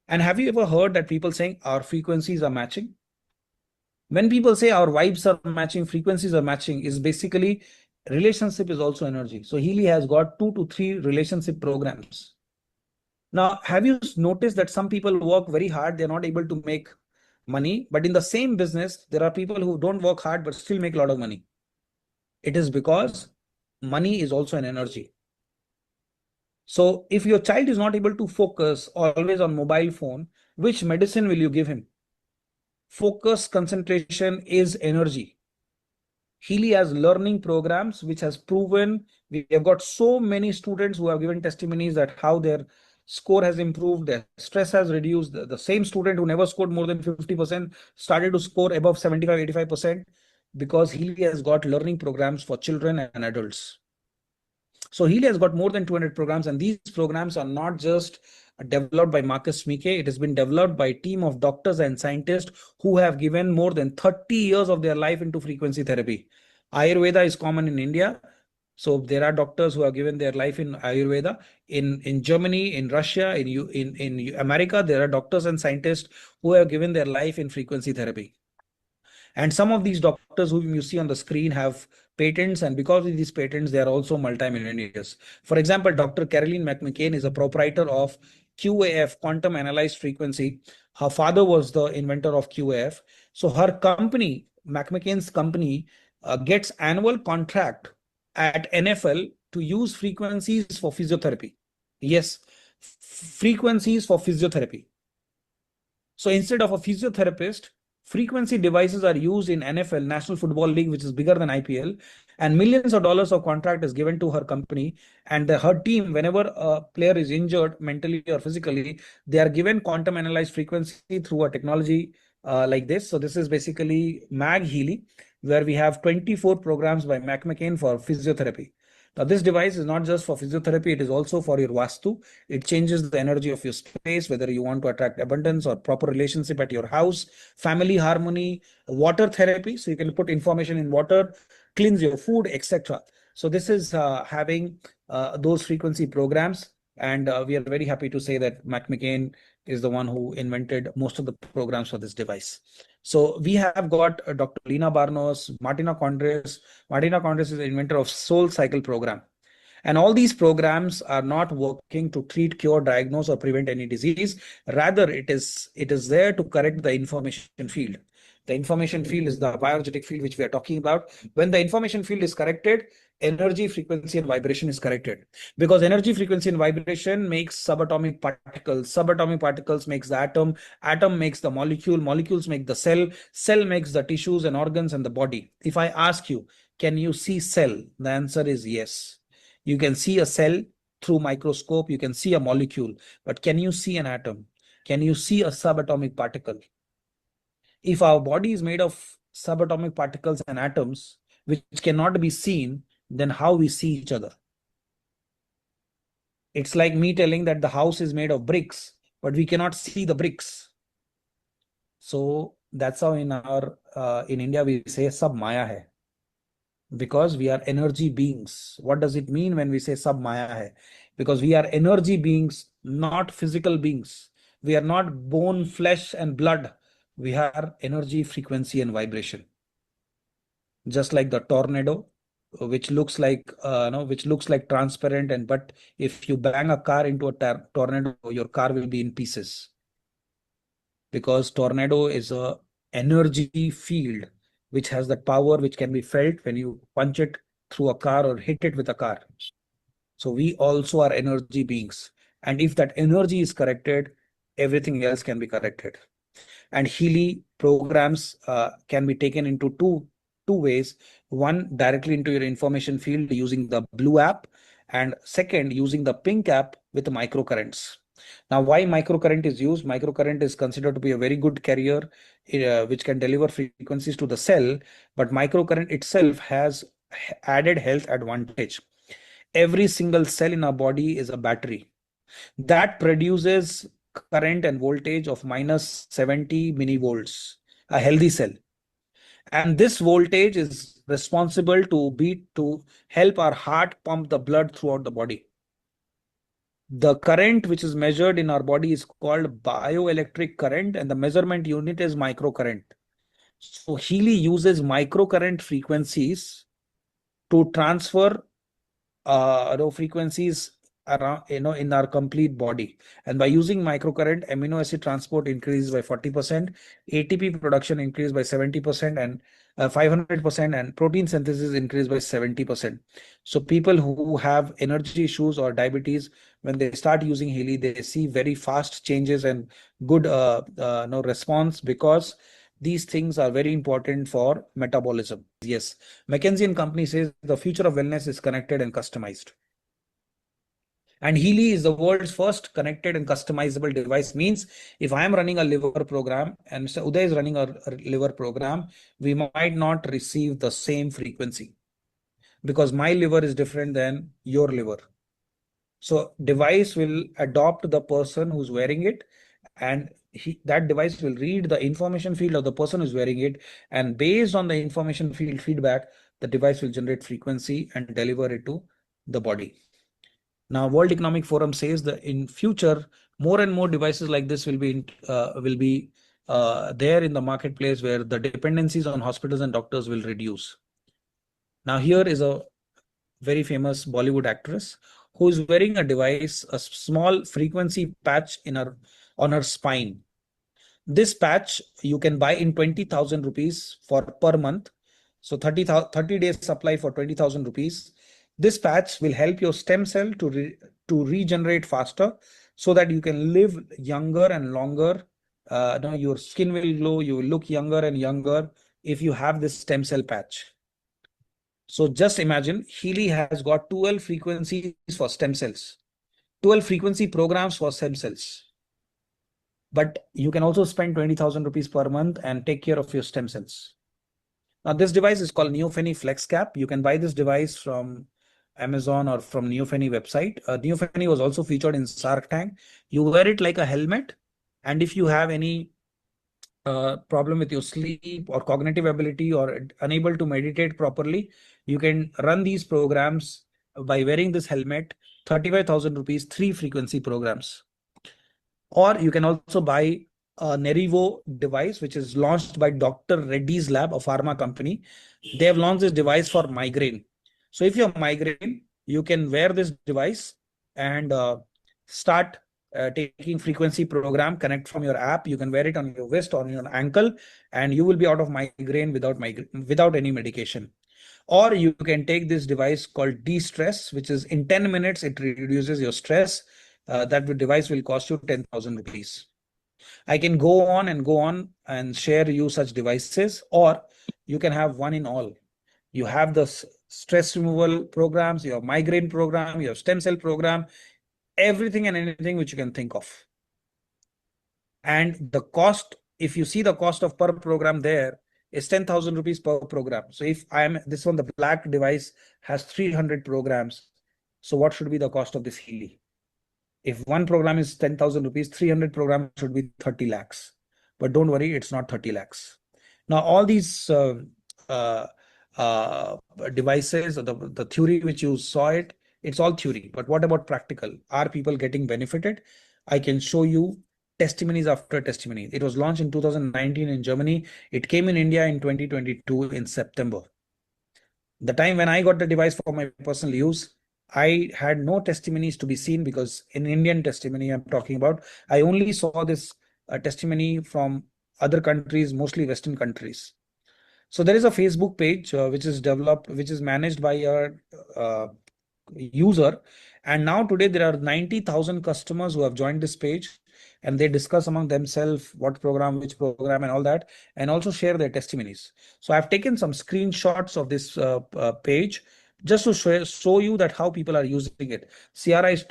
And have you ever heard that people saying our frequencies are matching? When people say our vibes are matching, frequencies are matching, is basically relationship is also energy. So Healy has got 2 to 3 relationship programs. Now, have you noticed that some people work very hard, they're not able to make money, but in the same business, there are people who don't work hard but still make a lot of money. It is because money is also an energy. So if your child is not able to focus always on mobile phone, which medicine will you give him? Focus, concentration is energy. Healy has learning programs which has proven. We have got so many students who have given testimonies that how their score has improved, their stress has reduced. The same student who never scored more than 50% started to score above 75, 85% because Healy has got learning programs for children and adults. So Healy has got more than 200 programs, and these programs are not just developed by Marcus Mike. It has been developed by a team of doctors and scientists who have given more than 30 years of their life into frequency therapy. Ayurveda is common in India. So there are doctors who have given their life in Ayurveda. In Germany, in Russia, in America, there are doctors and scientists who have given their life in frequency therapy. And some of these doctors whom you see on the screen have patents, and because of these patents, they are also multimillionaires. For example, Dr. Caroline McMcCain is a proprietor of QAF, Quantum Analyzed Frequency. Her father was the inventor of QAF. So her company, McMcCain's company, gets annual contract at NFL to use frequencies for physiotherapy. Yes, frequencies for physiotherapy. So instead of a physiotherapist, frequency devices are used in NFL, National Football League, which is bigger than IPL, and millions of dollars of contract is given to her company. And her team, whenever a player is injured mentally or physically, they are given quantum analyzed frequency through a technology like this. So this is basically Mag Healy, where we have 24 programs by McMcCain for physiotherapy. Now, this device is not just for physiotherapy, it is also for your Vastu. It changes the energy of your space, whether you want to attract abundance or proper relationship at your house, family harmony, water therapy. So you can put information in water, cleanse your food, etc. So this is having those frequency programs. And we are very happy to say that McMcCain is the one who invented most of the programs for this device. So we have got Dr. Lena Barnos, Martina Condres. Martina Condres is the inventor of Soul Cycle program. And all these programs are not working to treat, cure, diagnose, or prevent any disease. Rather, it is there to correct the information field. The information field is the bioenergetic field which we are talking about. When the information field is corrected, energy, frequency, and vibration is corrected. Because energy, frequency, and vibration makes subatomic particles. Subatomic particles makes the atom. Atom makes the molecule. Molecules make the cell. Cell makes the tissues and organs and the body. If I ask you, can you see cell? The answer is yes. You can see a cell through microscope. You can see a molecule. But can you see an atom? Can you see a subatomic particle? If our body is made of subatomic particles and atoms, which cannot be seen, then how we see each other? It's like me telling that the house is made of bricks, but we cannot see the bricks. So that's how in India we say sab maya hai, because we are energy beings. What does it mean when we say sab maya hai? Because we are energy beings, not physical beings. We are not bone, flesh, and blood. We are energy, frequency, and vibration. Just like the tornado, which looks like transparent, and but if you bang a car into a tornado, your car will be in pieces, because tornado is a energy field which has that power which can be felt when you punch it through a car or hit it with a car. So we also are energy beings, and if that energy is corrected, everything else can be corrected. And Healy programs can be taken into two ways. One, directly into your information field using the blue app, and second, using the pink app with microcurrents. Now, why microcurrent is used? Microcurrent is considered to be a very good carrier which can deliver frequencies to the cell, but microcurrent itself has added health advantage. Every single cell in our body is a battery that produces current and voltage of minus 70 millivolts, a healthy cell. And this voltage is responsible to help our heart pump the blood throughout the body. The current which is measured in our body is called bioelectric current, and the measurement unit is microcurrent. So Healy uses microcurrent frequencies to transfer frequencies around in our complete body. And by using microcurrent, amino acid transport increases by 40%, ATP production increased by 70%, and 500%, and protein synthesis increased by 70%. So people who have energy issues or diabetes, when they start using Healy, they see very fast changes and good response, because these things are very important for metabolism. Yes, McKinsey and Company says the future of wellness is connected and customized. And Healy is the world's first connected and customizable device. Means if I am running a liver program and Mr. Uday is running a liver program, we might not receive the same frequency, because my liver is different than your liver. So device will adopt the person who's wearing it, and that device will read the information field of the person who's wearing it, and based on the information field feedback, the device will generate frequency and deliver it to the body. Now, World Economic Forum says that in future, more and more devices like this will be there in the marketplace, where the dependencies on hospitals and doctors will reduce. Now, here is a very famous Bollywood actress who is wearing a device, a small frequency patch on her spine. This patch you can buy in 20,000 rupees for per month. So 30 days supply for 20,000 rupees. This patch will help your stem cell to regenerate faster so that you can live younger and longer. Your skin will glow, you will look younger and younger if you have this stem cell patch. So just imagine Healy has got 12 frequencies for stem cells, 12 frequency programs for stem cells. But you can also spend 20,000 rupees per month and take care of your stem cells. Now, this device is called Neopheny Flex Cap. You can buy this device from Amazon or from Neopheny website. Neopheny was also featured in Shark Tank. You wear it like a helmet. And if you have any problem with your sleep or cognitive ability or unable to meditate properly, you can run these programs by wearing this helmet, 35,000 rupees, 3 frequency programs. Or you can also buy a Nerivo device, which is launched by Dr. Reddy's Lab, a pharma company. They have launched this device for migraine. So if you have migraine, you can wear this device and start taking frequency program, connect from your app. You can wear it on your wrist or on your ankle, and you will be out of migraine without any medication. Or you can take this device called de-stress, which is in 10 minutes, it reduces your stress. That device will cost you 10,000 rupees. I can go on and share you such devices, or you can have one in all. You have the stress removal programs, you have migraine program, you have stem cell program, everything and anything which you can think of. And the cost, if you see the cost of per program there, is 10,000 rupees per program. So if this one, the black device has 300 programs. So what should be the cost of this Healy? If one program is 10,000 rupees, 300 programs should be 30 lakhs. But don't worry, it's not 30 lakhs. Now, all these devices, the theory which you saw it's all theory. But what about practical? Are people getting benefited? I can show you testimonies after testimony. It was launched in 2019 in Germany. It came in India in 2022 in September. The time when I got the device for my personal use, I had no testimonies to be seen, because in Indian testimony I'm talking about, I only saw this testimony from other countries, mostly Western countries. So there is a Facebook page which is managed by a user. And now today there are 90,000 customers who have joined this page, and they discuss among themselves what program, which program and all that, and also share their testimonies. So I've taken some screenshots of this page just to show you that how people are using it. Ciara is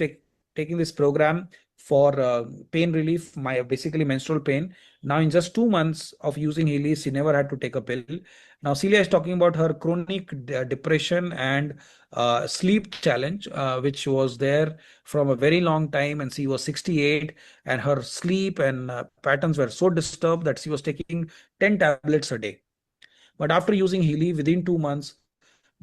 taking this program for pain relief, basically menstrual pain. Now in just 2 months of using Healy, she never had to take a pill. Now Celia is talking about her chronic depression and sleep challenge, which was there from a very long time, and she was 68, and her sleep and patterns were so disturbed that she was taking 10 tablets a day. But after using Healy, within 2 months,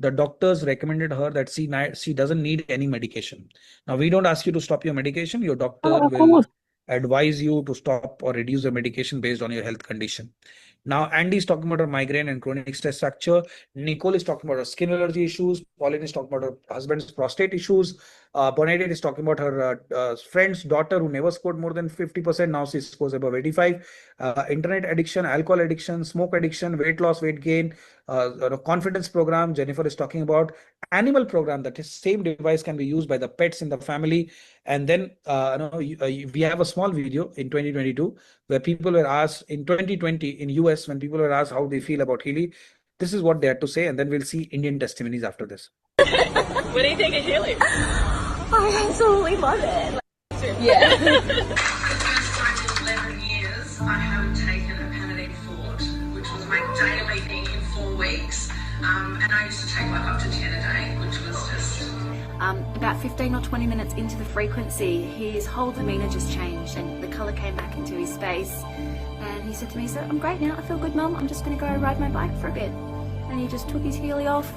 the doctors recommended her that she doesn't need any medication. Now, we don't ask you to stop your medication. Your doctor will advise you to stop or reduce the medication based on your health condition. Now, Andy is talking about her migraine and chronic stress fracture. Nicole is talking about her skin allergy issues. Pauline is talking about her husband's prostate issues. Bernadette is talking about her friend's daughter who never scored more than 50%. Now she scores above 85. Internet addiction, alcohol addiction, smoke addiction, weight loss, weight gain, confidence program. Jennifer is talking about animal program, that is same device can be used by the pets in the family. And then we have a small video in 2022 where people were asked in 2020 in US, when people were asked how they feel about Healy. This is what they had to say, and then we'll see Indian testimonies after this. What do you think of Healy? I absolutely love it. Yeah. For the first time in 11 years, I haven't taken a Panadol Fort, which was my daily thing in 4 weeks. And I used to take like up to 10 a day, which was just... About 15 or 20 minutes into the frequency, his whole demeanour just changed and the colour came back into his face. And he said to me, "So I'm great now, I feel good, Mum, I'm just going to go ride my bike for a bit." And he just took his Healy off,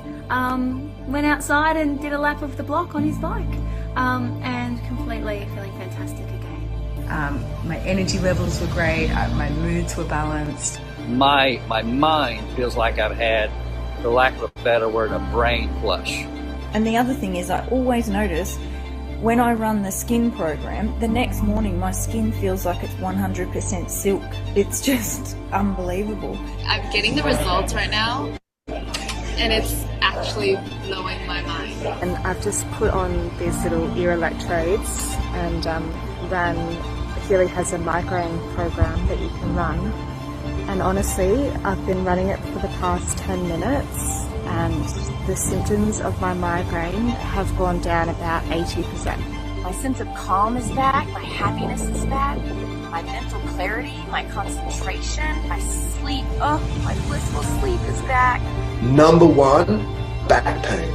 went outside and did a lap of the block on his bike, and completely feeling fantastic again. My energy levels were great, my moods were balanced. My mind feels like I've had, for lack of a better word, a brain flush. And the other thing is, I always notice when I run the skin program, the next morning my skin feels like it's 100% silk. It's just unbelievable. I'm getting the results right now, and it's actually blowing my mind. And I've just put on these little ear electrodes and ran. Healy has a migraine program that you can run. And honestly, I've been running it for the past 10 minutes and the symptoms of my migraine have gone down about 80%. My sense of calm is back, my happiness is back, my mental clarity, my concentration, my sleep, my blissful sleep is back. Number one, back pain.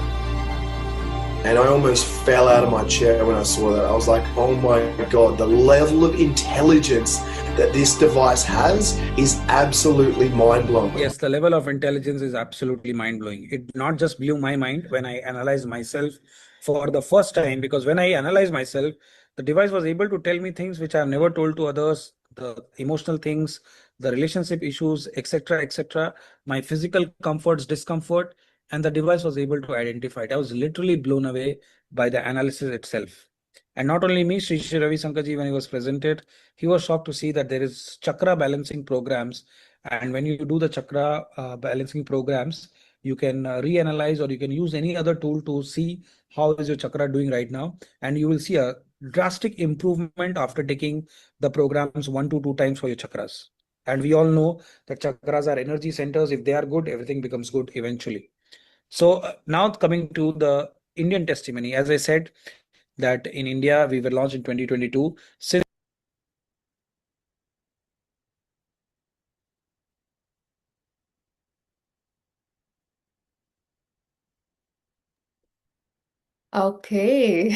And I almost fell out of my chair when I saw that. I was like, oh my God, the level of intelligence that this device has is absolutely mind-blowing. Yes, the level of intelligence is absolutely mind-blowing. It not just blew my mind when I analyzed myself for the first time, because when I analyzed myself, the device was able to tell me things which I have never told to others, the emotional things, the relationship issues, etc., etc., my physical comforts, discomfort, and the device was able to identify it. I was literally blown away by the analysis itself. And not only me, Sri Ravi Sankarji, when he was presented, he was shocked to see that there is chakra balancing programs. And when you do the chakra balancing programs, you can reanalyze or you can use any other tool to see how is your chakra doing right now. And you will see a drastic improvement after taking the programs 1 to 2 times for your chakras. And we all know that chakras are energy centers. If they are good, everything becomes good eventually. So now coming to the Indian testimony, as I said, that in India, we were launched in 2022. Since Okay.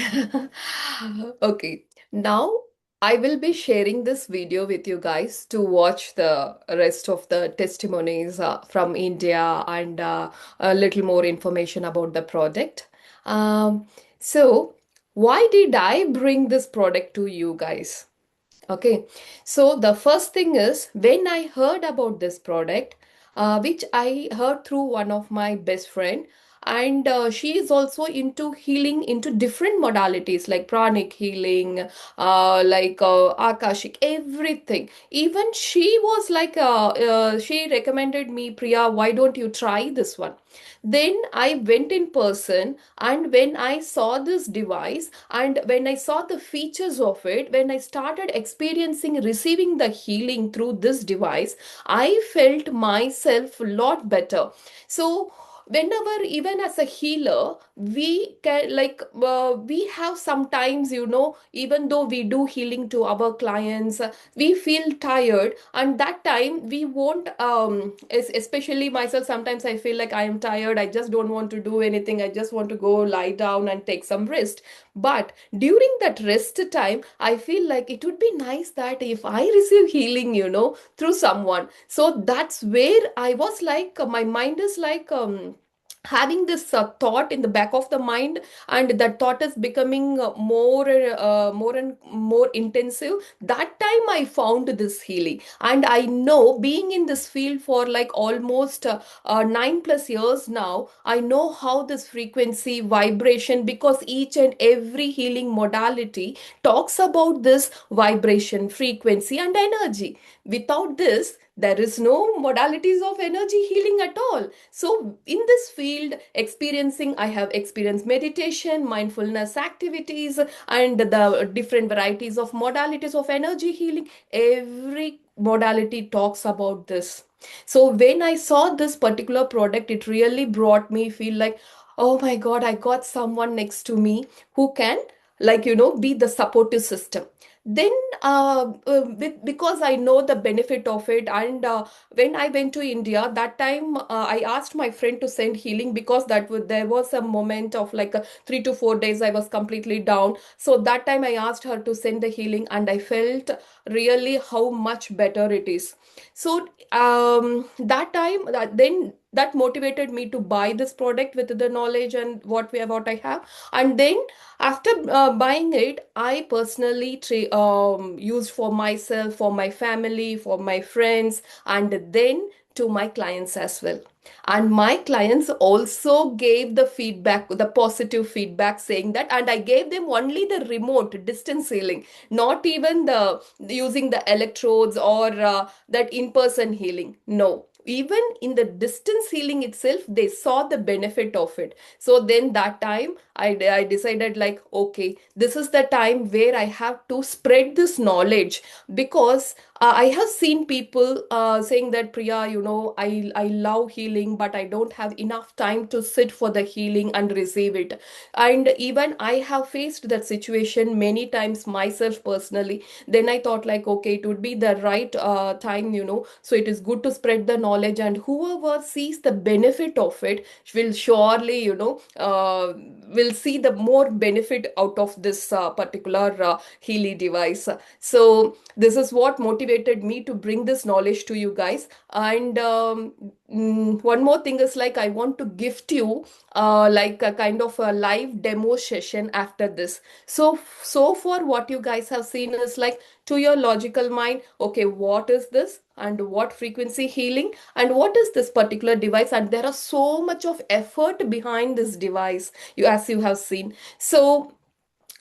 Okay. Now I will be sharing this video with you guys to watch the rest of the testimonies from India and a little more information about the product. So why did I bring this product to you guys? Okay, so the first thing is when I heard about this product, which I heard through one of my best friend, and she is also into healing into different modalities like pranic healing, akashic, everything. Even she was like, she recommended me, Priya, why don't you try this one? Then I went in person, and when I saw this device and when I saw the features of it, when I started experiencing receiving the healing through this device, I felt myself a lot better. So whenever, even as a healer, we can we have sometimes, even though we do healing to our clients, we feel tired, and that time we won't especially myself, sometimes I feel like I am tired, I just don't want to do anything, I just want to go lie down and take some rest. But during that rest time, I feel like it would be nice that if I receive healing, through someone. So that's where I was like, my mind is like, having this thought in the back of the mind, and that thought is becoming more and more intensive. That time I found this healing, and I know, being in this field for like almost 9+ years now, I know how this frequency vibration, because each and every healing modality talks about this vibration, frequency, and energy. Without this, there is no modalities of energy healing at all. So in this field, experiencing, I have experienced meditation, mindfulness activities, and the different varieties of modalities of energy healing. Every modality talks about this. So when I saw this particular product, it really brought me feel like, oh my God, I got someone next to me who can, be the supportive system. Then because I know the benefit of it, and when I went to India, that time I asked my friend to send healing, because there was a moment of like 3 to 4 days I was completely down. So that time I asked her to send the healing, and I felt really how much better it is. So that time, then that motivated me to buy this product with the knowledge and what I have. And then after buying it, I personally used for myself, for my family, for my friends, and then to my clients as well. And my clients also gave the feedback, the positive feedback, saying that, and I gave them only the remote distance healing, not even the using the electrodes or that in-person healing. No, even in the distance healing itself, they saw the benefit of it. So then that time I decided, like, okay, this is the time where I have to spread this knowledge, because I have seen people saying that, Priya, I love healing, but I don't have enough time to sit for the healing and receive it. And even I have faced that situation many times myself personally. Then I thought, like, okay, it would be the right time, so it is good to spread the knowledge, and whoever sees the benefit of it will surely, will see the more benefit out of this particular Healy device. So this is what motivated me to bring this knowledge to you guys. And one more thing is, like, I want to gift you like a kind of a live demo session after this. So far what you guys have seen is, like, to your logical mind, okay, what is this and what frequency healing and what is this particular device, and there are so much of effort behind this device, as you have seen. So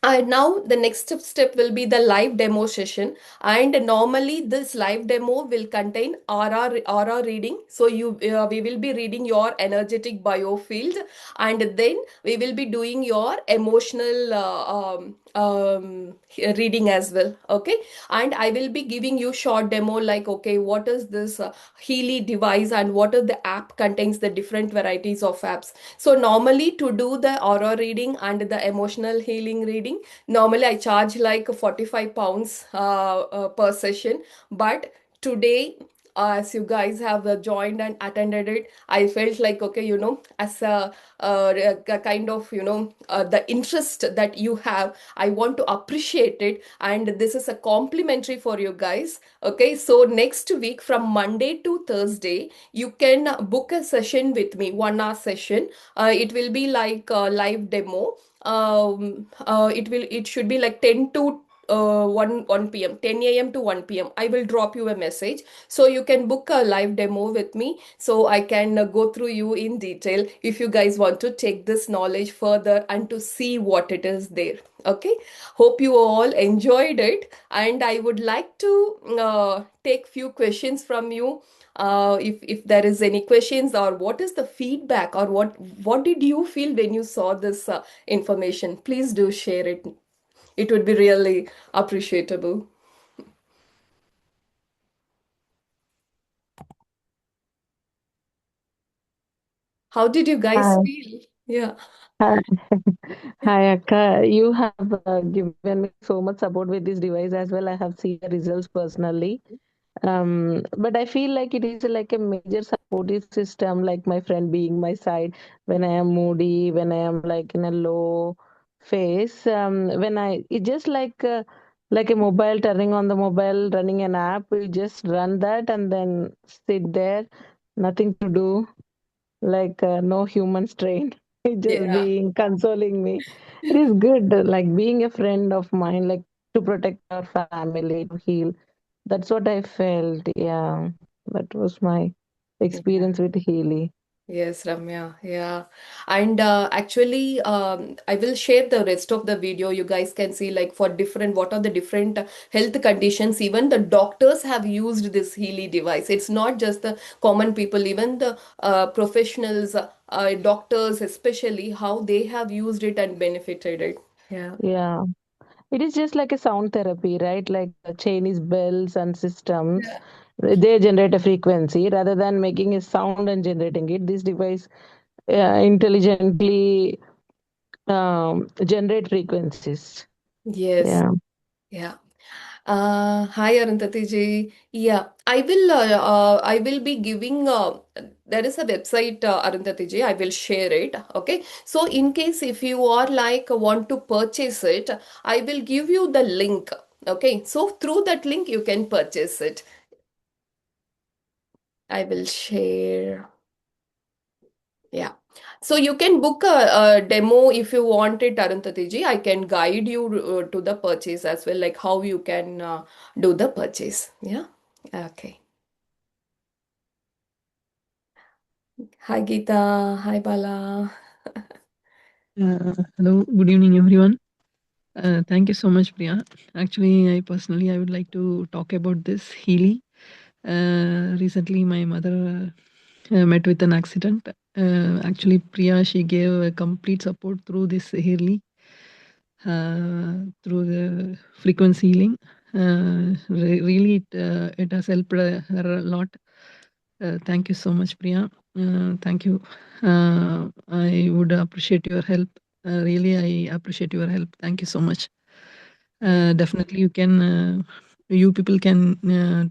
now the next step will be the live demo session, and normally this live demo will contain aura reading. So we will be reading your energetic biofield, and then we will be doing your emotional reading as well. Okay, and I will be giving you short demo, like, okay, what is this Healy device and what is the app contains the different varieties of apps. So normally to do the aura reading and the emotional healing reading, normally I charge like 45 pounds per session. But today, as you guys have joined and attended it, I felt like, okay, as a kind of, the interest that you have, I want to appreciate it. And this is a complimentary for you guys. Okay, so next week from Monday to Thursday, you can book a session with me, 1 hour session. It will be like a live demo. It should be like 10 to 1 p.m., 10 a.m. to 1 p.m. I will drop you a message, so you can book a live demo with me, so I can go through you in detail if you guys want to take this knowledge further and to see what it is there. Okay, hope you all enjoyed it, and I would like to take few questions from you. If there is any questions, or what is the feedback, or what did you feel when you saw this information, please do share it. It would be really appreciable. How did you guys Hi. feel? Yeah. Hi, Hi, Akka. You have given me so much support with this device as well. I have seen the results personally. But I feel like it is like a major supportive system, like my friend being my side when I am moody, when I am like in a low phase. It just like a mobile, turning on the mobile, running an app. You just run that and then sit there, nothing to do, like no human strain. It just Yeah. being consoling me. It is good, like being a friend of mine, like to protect our family, to heal. That's what I felt. Yeah, that was my Yeah. experience with Healy. Yes, Ramya. Yeah. And actually, I will share the rest of the video. You guys can see, like, for different, what are the different health conditions. Even the doctors have used this Healy device. It's not just the common people, even the professionals, doctors especially, how they have used it and benefited it. Yeah. Yeah, it is just like a sound therapy, right? Like Chinese bells and systems, Yeah. they generate a frequency rather than making a sound and generating it. This device intelligently generate frequencies. Yes. Yeah. Yeah. Hi Arundhati ji. Yeah, I will be giving there is a website, Arundhati ji. I will share it. Okay. So in case if you are like want to purchase it, I will give you the link. Okay. So through that link you can purchase it. I will share. Yeah. So you can book a demo if you want it, Arundhati ji. I can guide you to the purchase as well, like how you can do the purchase. Yeah. Okay. Hi Geeta. Hi Bala. Hello, good evening, everyone. Thank you so much, Priya. Actually, I would like to talk about this Healy. Recently, my mother met with an accident. Actually, Priya, she gave a complete support through this Healy, through the frequency healing. Really, it has helped her a lot. Thank you so much, Priya. Thank you. I would appreciate your help. Really, I appreciate your help. Thank you so much. Definitely, you people can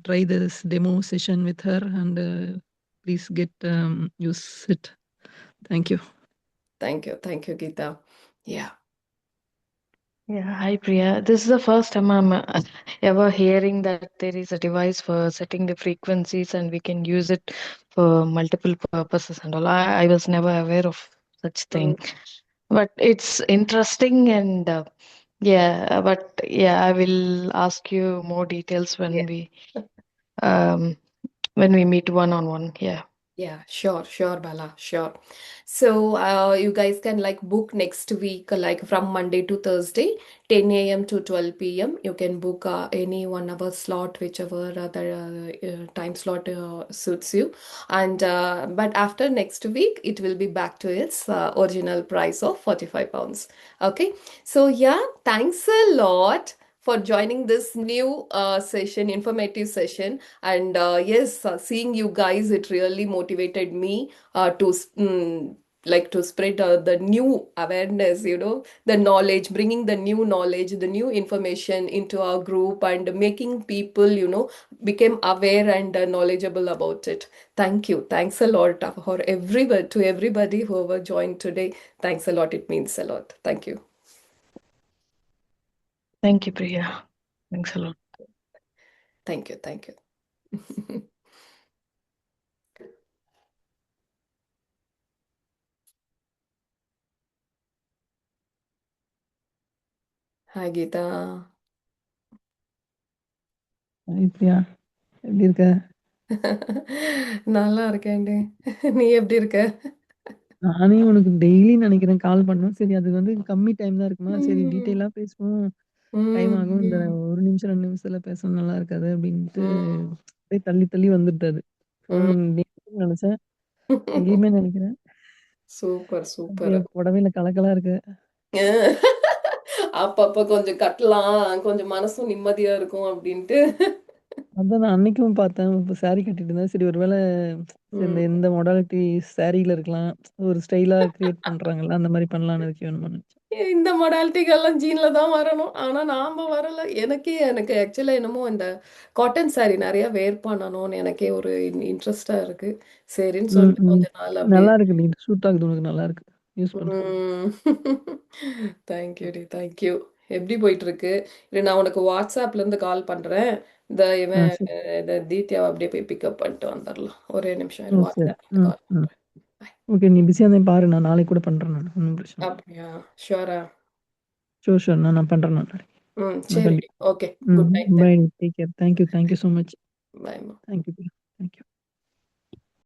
try this demo session with her and please use it. Thank you. Thank you. Thank you, Geeta. Yeah. Yeah, hi Priya. This is the first time I'm ever hearing that there is a device for setting the frequencies and we can use it for multiple purposes and all. I was never aware of such thing, but it's interesting and but yeah, I will ask you more details Yeah. um, when we meet one on one. Yeah. Yeah, sure, Bala, sure. So, you guys can like book next week, like from Monday to Thursday, 10 a.m. to 12 p.m. You can book any 1 hour slot, whichever other time slot suits you. And but after next week, it will be back to its original price of 45 pounds. Okay. So, yeah, thanks a lot for joining this new session, informative session. And yes, seeing you guys, it really motivated me like to spread the new awareness, the knowledge, bringing the new knowledge, the new information into our group and making people, become aware and knowledgeable about it. Thank you. Thanks a lot for everybody, to everybody who ever joined today. Thanks a lot. It means a lot. Thank you. Thank you, Priya. Thanks a lot. Thank you. Thank you. Hi, Geeta. Hi, Priya. எப்படி இருக்க? நல்லா இருக்கேன்டி. நீ எப்படி இருக்க? நானே உனக்கு daily நினைக்கிறேன் கால் பண்ணணும். சரி அது வந்து கம்மி டைம் தான் இருக்குமா, சரி ம், டீட்டெயிலா பேசுவோம். டைம் ம், ஆகும். இந்த ம், 1 நிமிஷம் 2 நிமிஷத்துல பேசணும் நல்லா இருக்காது அப்படின்ட்டு ம், அப்படியே தள்ளி தள்ளி வந்துட்டு அது. ஃபோன் ம். நினைச்சேன். டெய்லியுமே நினைக்கிறேன். சூப்பர், அப்படியே சூப்பர். புடவையில கலக்கலா இருக்கு. அப்பப்ப கொஞ்சம் கட்டலாம், கொஞ்சம் மனசும் நிம்மதியா இருக்கும் அப்படின்ட்டு. அதான் நான் அன்னைக்கும் பார்த்தேன். இப்ப சாரி கட்டிட்டு இருந்தேன். சரி ஒரு வேள சரி ம். இந்த மாடாலிட்டி சாரில இருக்கலாம். ஒரு ஸ்டைலா கிரியேட் பண்றாங்கல்ல, அந்த மாரி பண்ணலான்னு இருக்கேன் என்னமோ நினைச்சேன். இந்த மொடாலிட்டிகள்லாம் ஜீன்ல தான் வரணும். ஆனா நாம வரல. எனக்கு ஆக்சுவலா என்னமோ இந்த காட்டன் saree நிறைய வேர் பண்ணணும்னு எனக்கே ஒரு இன்ட்ரெஸ்டா இருக்கு. சரின்னு ம், சொல்லிட்டு ம். கொஞ்ச நாள் அப்படியே. நல்லா இருக்கு. நீ சூட் ஆகுது உனக்கு நல்லா இருக்கு. யூஸ் பண்ணு. ம். தேங்க்யூ டி, தேங்க்யூ. எப்படி போயிட்டு இருக்கு? இல்லை நான் உனக்கு வாட்ஸ்அப்ல இருந்து கால் பண்றேன். இந்த இவன் சரி. இந்த தீத்யாவை அப்படியே போய் பிக்கப் பண்ணிட்டு வந்துடலாம். ஒரே நிமிஷம் சரி. வாட்ஸ்அப்ல இருந்து ம், கால் ம். பண்றேன். ஓகே. நீ பிஸியா இருந்தா பாரு. நான் நாளைக்கு கூட பண்றேன் நானு. ஒண்ணும் பிரச்சனை இல்ல. அப்படியா? ஷூரா? Sure, sure. நான் பண்றேன் நான் நாளைக்கு. ம், நான் சரி. கண்டிப்பா. ஓகே. ம். Good night. Bye. Take care. Thank you. Thank you so much. Bye. Thank you.